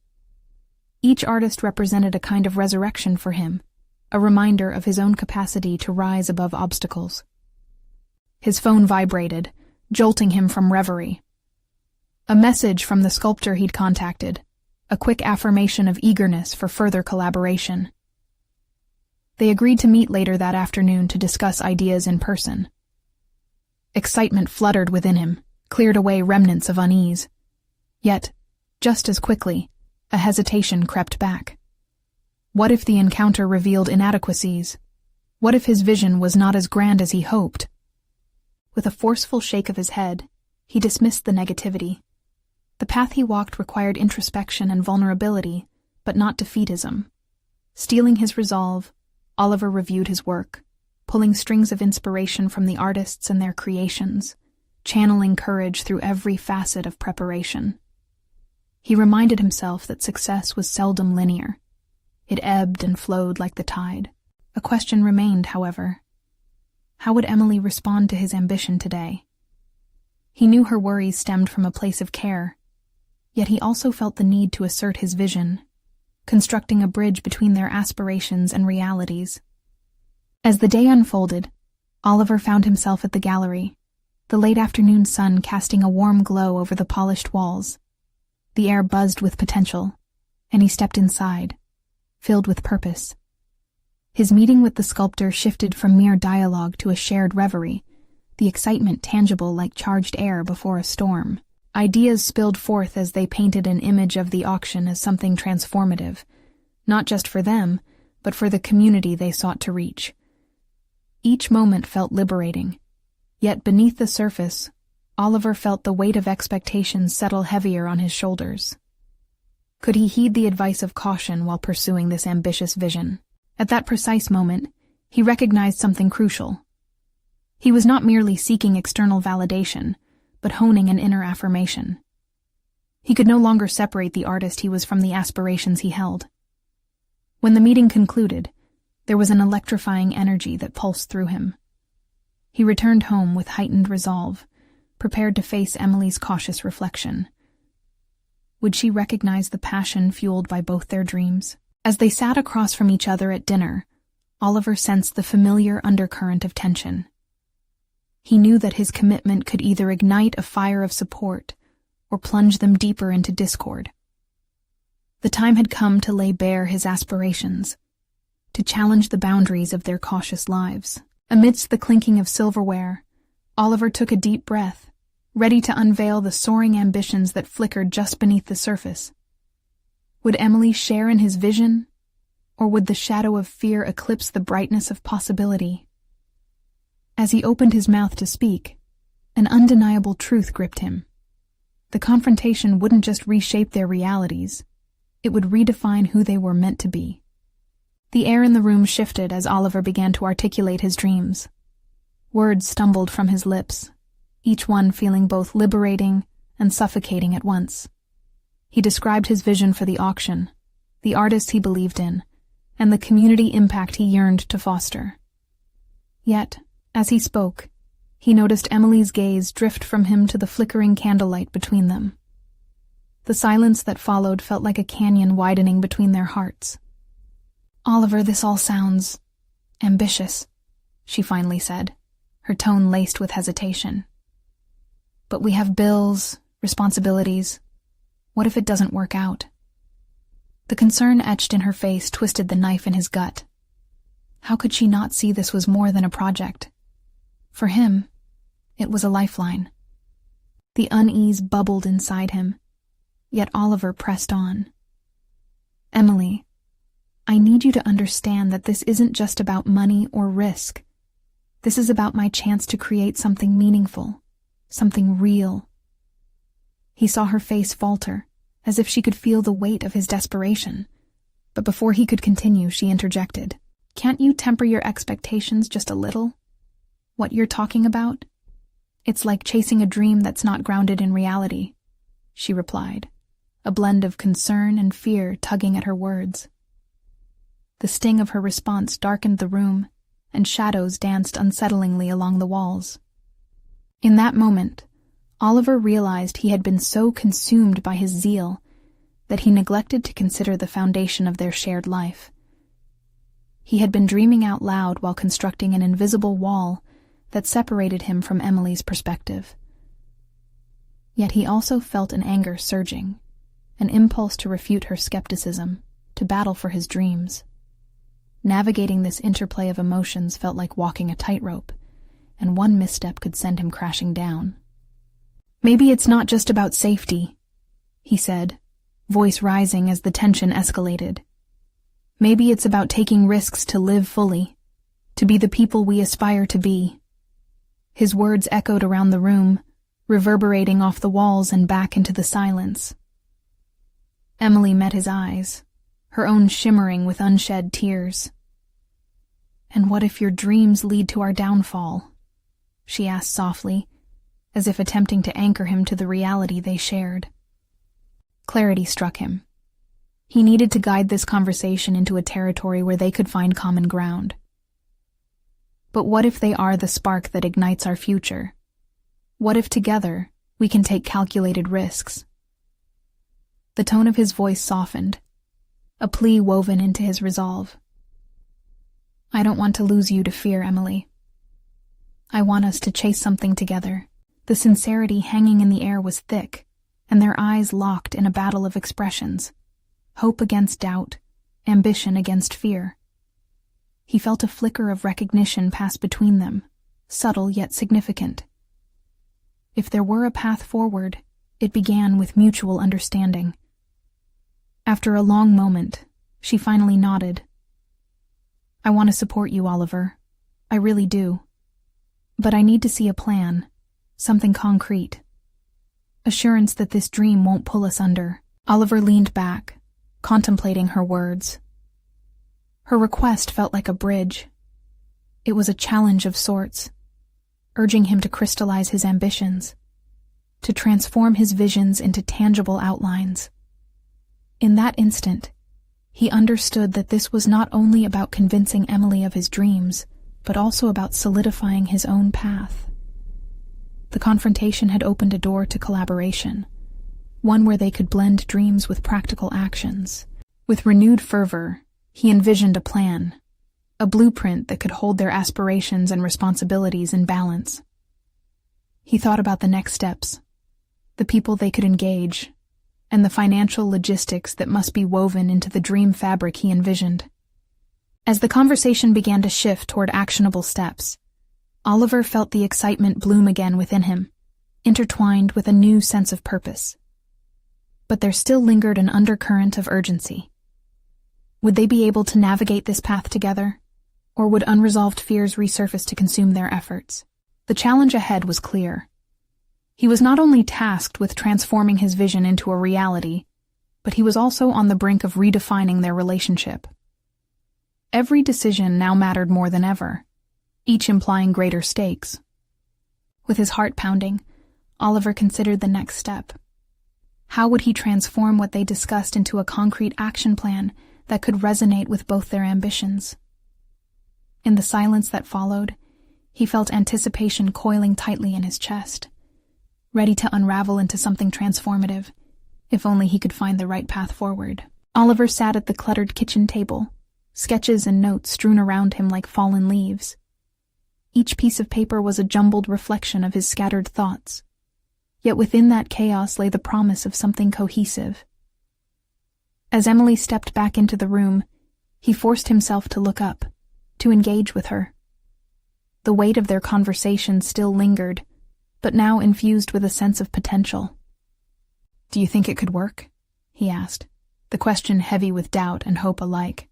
Each artist represented a kind of resurrection for him, a reminder of his own capacity to rise above obstacles. His phone vibrated, jolting him from reverie. A message from the sculptor he'd contacted, a quick affirmation of eagerness for further collaboration. They agreed to meet later that afternoon to discuss ideas in person. Excitement fluttered within him, cleared away remnants of unease. Yet, just as quickly, a hesitation crept back. What if the encounter revealed inadequacies? What if his vision was not as grand as he hoped? With a forceful shake of his head, he dismissed the negativity. The path he walked required introspection and vulnerability, but not defeatism. Steeling his resolve, Oliver reviewed his work, pulling strings of inspiration from the artists and their creations, channeling courage through every facet of preparation. He reminded himself that success was seldom linear. It ebbed and flowed like the tide. A question remained, however. How would Emily respond to his ambition today? He knew her worries stemmed from a place of care, yet he also felt the need to assert his vision, constructing a bridge between their aspirations and realities. As the day unfolded, Oliver found himself at the gallery, the late afternoon sun casting a warm glow over the polished walls. The air buzzed with potential, and he stepped inside, filled with purpose. His meeting with the sculptor shifted from mere dialogue to a shared reverie, the excitement tangible like charged air before a storm. Ideas spilled forth as they painted an image of the auction as something transformative, not just for them, but for the community they sought to reach. Each moment felt liberating, yet beneath the surface, Oliver felt the weight of expectations settle heavier on his shoulders. Could he heed the advice of caution while pursuing this ambitious vision? At that precise moment, he recognized something crucial. He was not merely seeking external validation, but honing an inner affirmation. He could no longer separate the artist he was from the aspirations he held. When the meeting concluded, there was an electrifying energy that pulsed through him. He returned home with heightened resolve, prepared to face Emily's cautious reflection. Would she recognize the passion fueled by both their dreams? As they sat across from each other at dinner, Oliver sensed the familiar undercurrent of tension. He knew that his commitment could either ignite a fire of support or plunge them deeper into discord. The time had come to lay bare his aspirations, to challenge the boundaries of their cautious lives. Amidst the clinking of silverware, Oliver took a deep breath, ready to unveil the soaring ambitions that flickered just beneath the surface. Would Emily share in his vision, or would the shadow of fear eclipse the brightness of possibility? As he opened his mouth to speak, an undeniable truth gripped him. The confrontation wouldn't just reshape their realities, it would redefine who they were meant to be. The air in the room shifted as Oliver began to articulate his dreams. Words stumbled from his lips, each one feeling both liberating and suffocating at once. He described his vision for the auction, the artists he believed in, and the community impact he yearned to foster. Yet, as he spoke, he noticed Emily's gaze drift from him to the flickering candlelight between them. The silence that followed felt like a canyon widening between their hearts. "Oliver, this all sounds ambitious," she finally said, her tone laced with hesitation. "But we have bills, responsibilities. What if it doesn't work out?" The concern etched in her face twisted the knife in his gut. How could she not see this was more than a project? For him, it was a lifeline. The unease bubbled inside him, yet Oliver pressed on. "Emily, I need you to understand that this isn't just about money or risk. This is about my chance to create something meaningful, something real." He saw her face falter, as if she could feel the weight of his desperation. But before he could continue, she interjected, "Can't you temper your expectations just a little? What you're talking about? It's like chasing a dream that's not grounded in reality," she replied, a blend of concern and fear tugging at her words. The sting of her response darkened the room, and shadows danced unsettlingly along the walls. In that moment, Oliver realized he had been so consumed by his zeal that he neglected to consider the foundation of their shared life. He had been dreaming out loud while constructing an invisible wall that separated him from Emily's perspective. Yet he also felt an anger surging, an impulse to refute her skepticism, to battle for his dreams. Navigating this interplay of emotions felt like walking a tightrope, and one misstep could send him crashing down. "Maybe it's not just about safety," he said, voice rising as the tension escalated. "Maybe it's about taking risks to live fully, to be the people we aspire to be." His words echoed around the room, reverberating off the walls and back into the silence. Emily met his eyes, her own shimmering with unshed tears. "And what if your dreams lead to our downfall?" she asked softly, as if attempting to anchor him to the reality they shared. Clarity struck him. He needed to guide this conversation into a territory where they could find common ground. But what if they are the spark that ignites our future? What if together we can take calculated risks? The tone of his voice softened, a plea woven into his resolve. "I don't want to lose you to fear, Emily. I want us to chase something together." The sincerity hanging in the air was thick, and their eyes locked in a battle of expressions. Hope against doubt, ambition against fear. He felt a flicker of recognition pass between them, subtle yet significant. If there were a path forward, it began with mutual understanding. After a long moment, she finally nodded. "I want to support you, Oliver. I really do. But I need to see a plan, something concrete. Assurance that this dream won't pull us under." Oliver leaned back, contemplating her words. Her request felt like a bridge. It was a challenge of sorts, urging him to crystallize his ambitions, to transform his visions into tangible outlines. In that instant, he understood that this was not only about convincing Emily of his dreams, but also about solidifying his own path. The confrontation had opened a door to collaboration, one where they could blend dreams with practical actions. With renewed fervor, he envisioned a plan, a blueprint that could hold their aspirations and responsibilities in balance. He thought about the next steps, the people they could engage, and the financial logistics that must be woven into the dream fabric he envisioned. As the conversation began to shift toward actionable steps, Oliver felt the excitement bloom again within him, intertwined with a new sense of purpose. But there still lingered an undercurrent of urgency. Would they be able to navigate this path together, or would unresolved fears resurface to consume their efforts? The challenge ahead was clear. He was not only tasked with transforming his vision into a reality, but he was also on the brink of redefining their relationship. Every decision now mattered more than ever, each implying greater stakes. With his heart pounding, Oliver considered the next step. How would he transform what they discussed into a concrete action plan that could resonate with both their ambitions? In the silence that followed, he felt anticipation coiling tightly in his chest, ready to unravel into something transformative, if only he could find the right path forward. Oliver sat at the cluttered kitchen table, sketches and notes strewn around him like fallen leaves. Each piece of paper was a jumbled reflection of his scattered thoughts, yet within that chaos lay the promise of something cohesive. As Emily stepped back into the room, he forced himself to look up, to engage with her. The weight of their conversation still lingered, but now infused with a sense of potential. "Do you think it could work?" he asked, the question heavy with doubt and hope alike.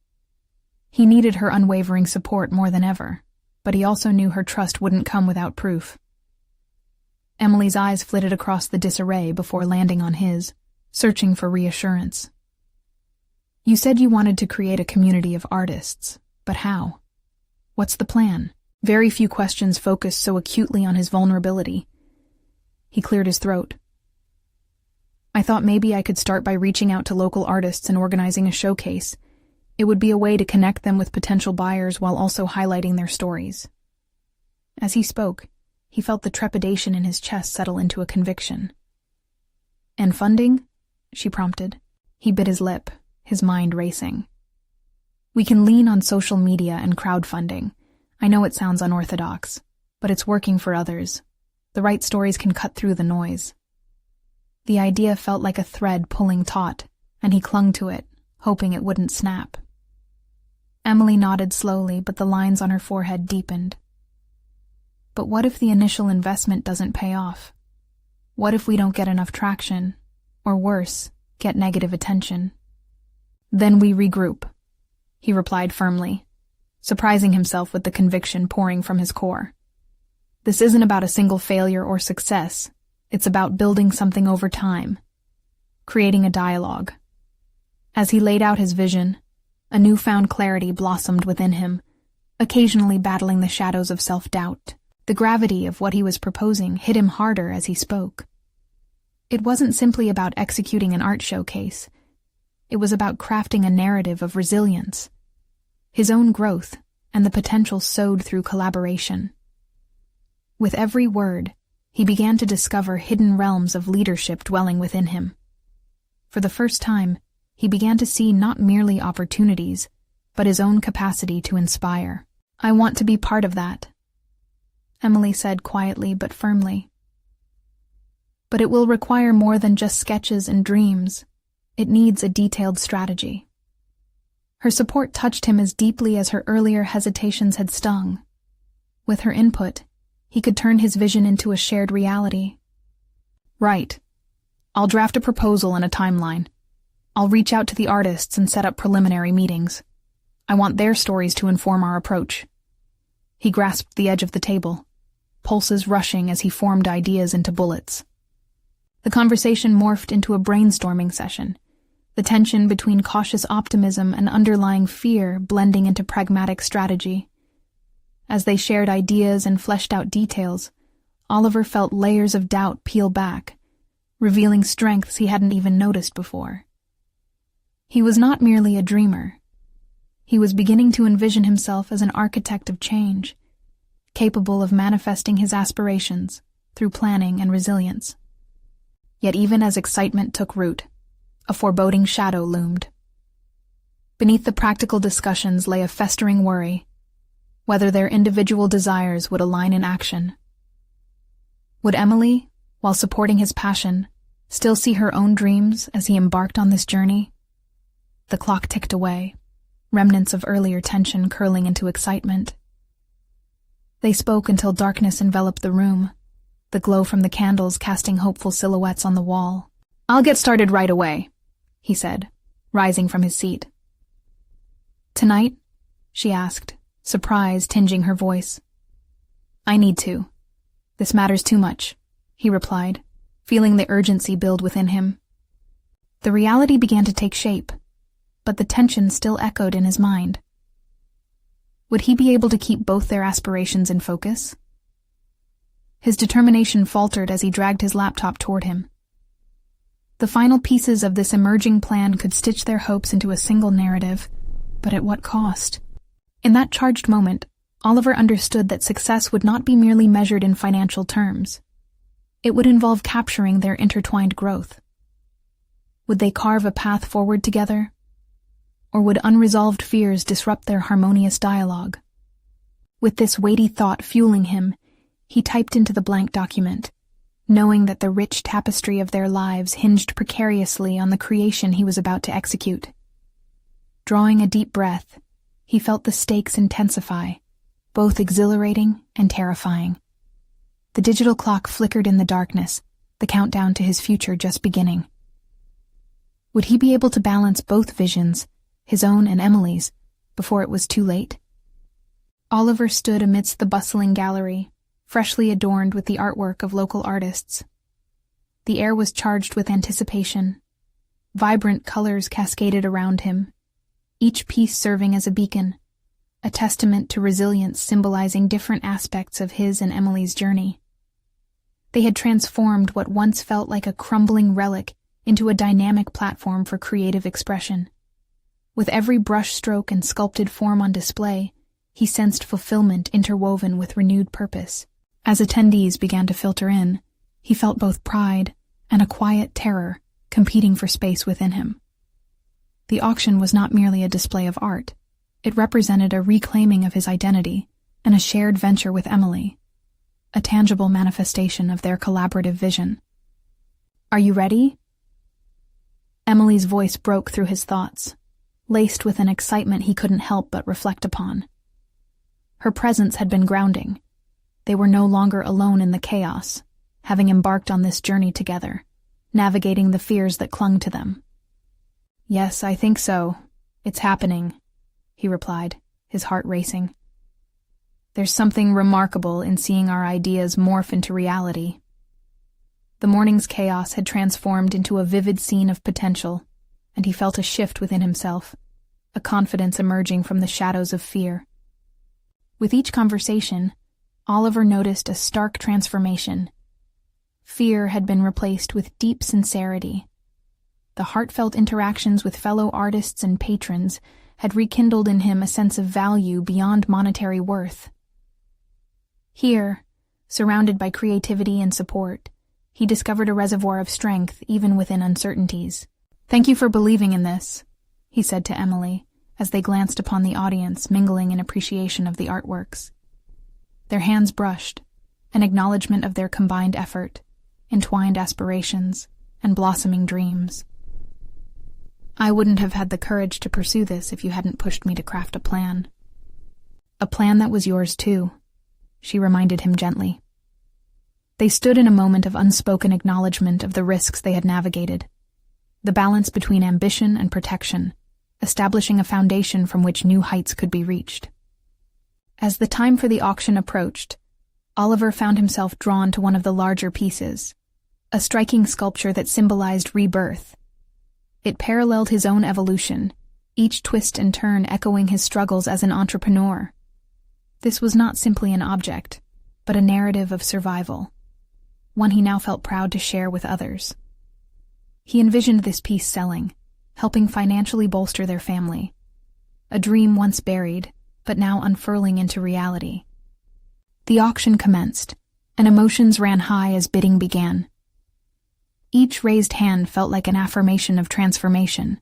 He needed her unwavering support more than ever, but he also knew her trust wouldn't come without proof. Emily's eyes flitted across the disarray before landing on his, searching for reassurance. "You said you wanted to create a community of artists, but how? What's the plan?" Very few questions focused so acutely on his vulnerability. He cleared his throat. "I thought maybe I could start by reaching out to local artists and organizing a showcase. It would be a way to connect them with potential buyers while also highlighting their stories." As he spoke, he felt the trepidation in his chest settle into a conviction. "And funding?" she prompted. He bit his lip, his mind racing. "We can lean on social media and crowdfunding. I know it sounds unorthodox, but it's working for others. The right stories can cut through the noise." The idea felt like a thread pulling taut, and he clung to it, hoping it wouldn't snap. Emily nodded slowly, but the lines on her forehead deepened. "But what if the initial investment doesn't pay off? What if we don't get enough traction, or worse, get negative attention?" "Then we regroup," he replied firmly, surprising himself with the conviction pouring from his core. "This isn't about a single failure or success. It's about building something over time, creating a dialogue." As he laid out his vision, a newfound clarity blossomed within him, occasionally battling the shadows of self-doubt. The gravity of what he was proposing hit him harder as he spoke. It wasn't simply about executing an art showcase. It was about crafting a narrative of resilience, his own growth, and the potential sowed through collaboration. With every word, he began to discover hidden realms of leadership dwelling within him. For the first time, he began to see not merely opportunities, but his own capacity to inspire. "I want to be part of that," Emily said quietly but firmly. "But it will require more than just sketches and dreams. It needs a detailed strategy." Her support touched him as deeply as her earlier hesitations had stung. With her input, he could turn his vision into a shared reality. "Right. I'll draft a proposal and a timeline. I'll reach out to the artists and set up preliminary meetings. I want their stories to inform our approach." He grasped the edge of the table, pulses rushing as he formed ideas into bullets. The conversation morphed into a brainstorming session, the tension between cautious optimism and underlying fear blending into pragmatic strategy. As they shared ideas and fleshed out details, Oliver felt layers of doubt peel back, revealing strengths he hadn't even noticed before. He was not merely a dreamer. He was beginning to envision himself as an architect of change, capable of manifesting his aspirations through planning and resilience. Yet even as excitement took root, a foreboding shadow loomed. Beneath the practical discussions lay a festering worry, whether their individual desires would align in action. Would Emily, while supporting his passion, still see her own dreams as he embarked on this journey? The clock ticked away, remnants of earlier tension curling into excitement. They spoke until darkness enveloped the room, the glow from the candles casting hopeful silhouettes on the wall. "I'll get started right away," he said, rising from his seat. "Tonight?" she asked, surprise tinging her voice. "I need to. This matters too much," he replied, feeling the urgency build within him. The reality began to take shape, but the tension still echoed in his mind. Would he be able to keep both their aspirations in focus? His determination faltered as he dragged his laptop toward him. The final pieces of this emerging plan could stitch their hopes into a single narrative, but at what cost? In that charged moment, Oliver understood that success would not be merely measured in financial terms. It would involve capturing their intertwined growth. Would they carve a path forward together? Or would unresolved fears disrupt their harmonious dialogue? With this weighty thought fueling him, he typed into the blank document, knowing that the rich tapestry of their lives hinged precariously on the creation he was about to execute. Drawing a deep breath, he felt the stakes intensify, both exhilarating and terrifying. The digital clock flickered in the darkness, the countdown to his future just beginning. Would he be able to balance both visions, his own and Emily's, before it was too late? Oliver stood amidst the bustling gallery, freshly adorned with the artwork of local artists. The air was charged with anticipation. Vibrant colors cascaded around him, each piece serving as a beacon, a testament to resilience symbolizing different aspects of his and Emily's journey. They had transformed what once felt like a crumbling relic into a dynamic platform for creative expression. With every brushstroke and sculpted form on display, he sensed fulfillment interwoven with renewed purpose. As attendees began to filter in, he felt both pride and a quiet terror competing for space within him. The auction was not merely a display of art. It represented a reclaiming of his identity and a shared venture with Emily, a tangible manifestation of their collaborative vision. "Are you ready?" Emily's voice broke through his thoughts, laced with an excitement he couldn't help but reflect upon. Her presence had been grounding. They were no longer alone in the chaos, having embarked on this journey together, navigating the fears that clung to them. "Yes, I think so. It's happening," he replied, his heart racing. "There's something remarkable in seeing our ideas morph into reality." The morning's chaos had transformed into a vivid scene of potential, and he felt a shift within himself, a confidence emerging from the shadows of fear. With each conversation, Oliver noticed a stark transformation. Fear had been replaced with deep sincerity. The heartfelt interactions with fellow artists and patrons had rekindled in him a sense of value beyond monetary worth. Here, surrounded by creativity and support, he discovered a reservoir of strength even within uncertainties. "Thank you for believing in this," he said to Emily, as they glanced upon the audience mingling in appreciation of the artworks. Their hands brushed, an acknowledgement of their combined effort, entwined aspirations, and blossoming dreams. "I wouldn't have had the courage to pursue this if you hadn't pushed me to craft a plan." "A plan that was yours too," she reminded him gently. They stood in a moment of unspoken acknowledgement of the risks they had navigated, the balance between ambition and protection, establishing a foundation from which new heights could be reached. As the time for the auction approached, Oliver found himself drawn to one of the larger pieces, a striking sculpture that symbolized rebirth. It paralleled his own evolution, each twist and turn echoing his struggles as an entrepreneur. This was not simply an object, but a narrative of survival, one he now felt proud to share with others. He envisioned this piece selling, helping financially bolster their family, a dream once buried, but now unfurling into reality. The auction commenced, and emotions ran high as bidding began. Each raised hand felt like an affirmation of transformation,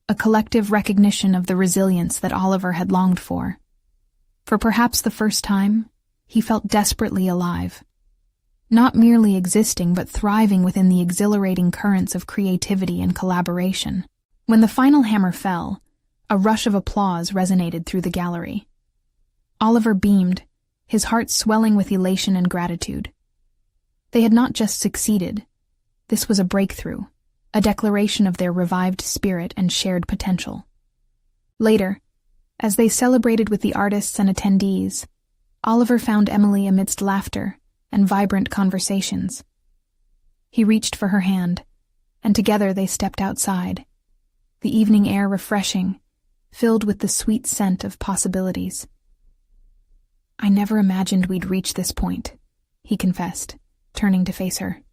a collective recognition of the resilience that Oliver had longed for. For perhaps the first time, he felt desperately alive, not merely existing but thriving within the exhilarating currents of creativity and collaboration. When the final hammer fell, a rush of applause resonated through the gallery. Oliver beamed, his heart swelling with elation and gratitude. They had not just succeeded. This was a breakthrough, a declaration of their revived spirit and shared potential. Later, as they celebrated with the artists and attendees, Oliver found Emily amidst laughter and vibrant conversations. He reached for her hand, and together they stepped outside, the evening air refreshing, filled with the sweet scent of possibilities. "I never imagined we'd reach this point," he confessed, turning to face her.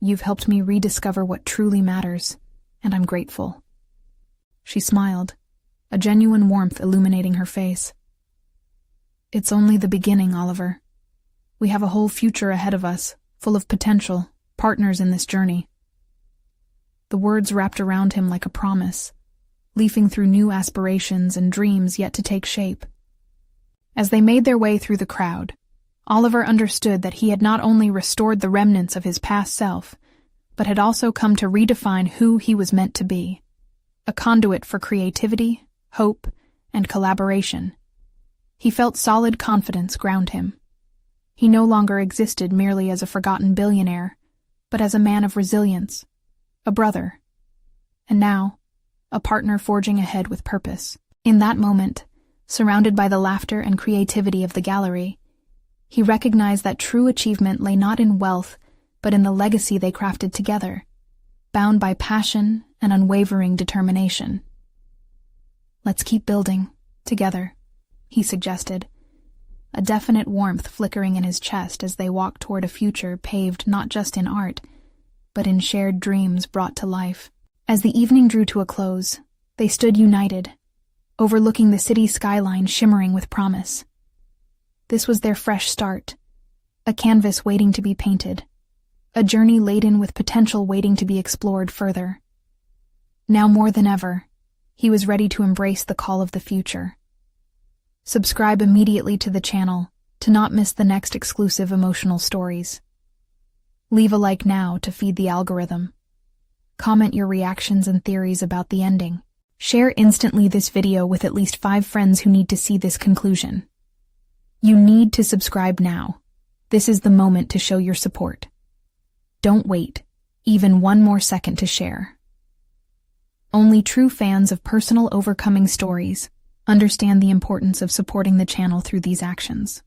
You've helped me rediscover what truly matters, and I'm grateful." She smiled, a genuine warmth illuminating her face. "It's only the beginning, Oliver. We have a whole future ahead of us, full of potential, partners in this journey." The words wrapped around him like a promise, leafing through new aspirations and dreams yet to take shape. As they made their way through the crowd, Oliver understood that he had not only restored the remnants of his past self, but had also come to redefine who he was meant to be, a conduit for creativity, hope, and collaboration. He felt solid confidence ground him. He no longer existed merely as a forgotten billionaire, but as a man of resilience, a brother, and now, a partner forging ahead with purpose. In that moment, surrounded by the laughter and creativity of the gallery, he recognized that true achievement lay not in wealth, but in the legacy they crafted together, bound by passion and unwavering determination. "Let's keep building, together," he suggested, a definite warmth flickering in his chest as they walked toward a future paved not just in art, but in shared dreams brought to life. As the evening drew to a close, they stood united, overlooking the city skyline shimmering with promise. This was their fresh start, a canvas waiting to be painted, a journey laden with potential waiting to be explored further. Now more than ever, he was ready to embrace the call of the future. Subscribe immediately to the channel to not miss the next exclusive emotional stories. Leave a like now to feed the algorithm. Comment your reactions and theories about the ending. Share instantly this video with at least 5 friends who need to see this conclusion. You need to subscribe now. This is the moment to show your support. Don't wait even one more second to share. Only true fans of personal overcoming stories understand the importance of supporting the channel through these actions.